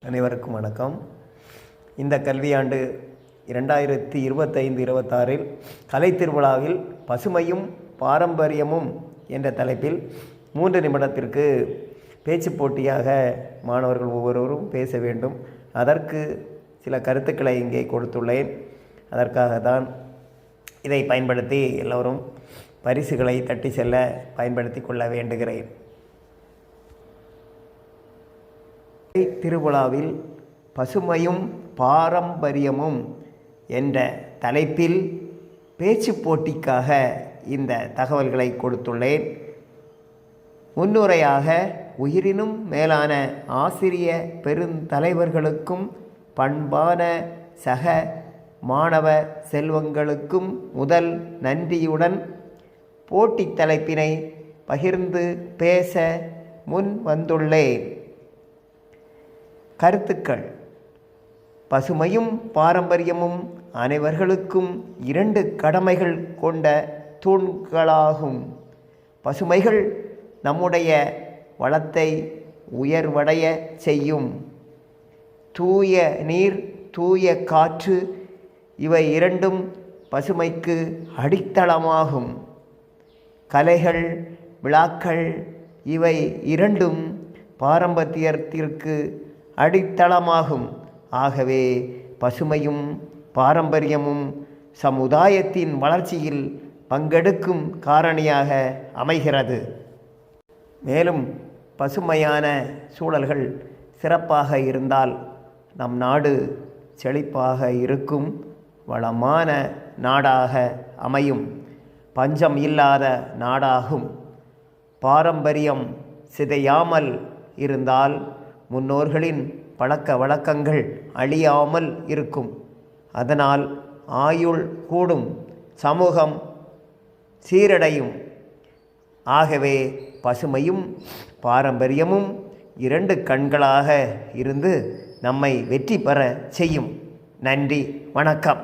அனைவருக்கும் வணக்கம். இந்த கல்வியாண்டு 2025-26 கலை திருவிழாவில் பசுமையும் பாரம்பரியமும் என்ற தலைப்பில் 3 நிமிடத்திற்கு பேச்சு போட்டியாக மாணவர்கள் ஒவ்வொருவரும் பேச வேண்டும். அதற்கு சில கருத்துக்களை இங்கே கொடுத்துள்ளேன். அதற்காக தான் இதை பயன்படுத்தி எல்லோரும் பரிசுகளை தட்டி செல்ல பயன்படுத்தி கொள்ள வேண்டுகிறேன். திருவிழாவில் பசுமையும் பாரம்பரியமும் என்ற தலைப்பில் பேச்சு போட்டிக்காக இந்த தகவல்களை கொடுத்துள்ளேன். முன்னுரையாக உயிரினும் மேலான ஆசிரிய பெருந்தலைவர்களுக்கும் பண்பான சக மாணவ செல்வங்களுக்கும் முதல் நன்றியுடன் போட்டி தலைப்பினை பகிர்ந்து பேச முன் வந்துள்ளேன். கருத்துக்கள்: பசுமையும் பாரம்பரியமும் அனைவர்களுக்கும் 2 கடமைகள் கொண்ட தூண்களாகும். பசுமைகள் நம்முடைய வளத்தை உயர்வடைய செய்யும். தூய நீர், தூய காற்று இவை 2ம் பசுமைக்கு அடித்தளமாகும். கலைகள், விழாக்கள் இவை 2ம் பாரம்பரியத்திற்கு அடித்தளமாகும். ஆகவே பசுமையும் பாரம்பரியமும் சமுதாயத்தின் வளர்ச்சியில் பங்கெடுக்கும் காரணியாக அமைகிறது. மேலும் பசுமையான சூழல்கள் சிறப்பாக இருந்தால் நம் நாடு செழிப்பாக இருக்கும், வளமான நாடாக அமையும், பஞ்சம் இல்லாத நாடாகும். பாரம்பரியம் சிதையாமல் இருந்தால் முன்னோர்களின் பழக்க வழக்கங்கள் அழியாமல் இருக்கும். அதனால் ஆயுள் கூடும், சமூகம் சீரடையும். ஆகவே பசுமையும் பாரம்பரியமும் 2 கண்களாக இருந்து நம்மை வெற்றி பெற செய்யும். நன்றி, வணக்கம்.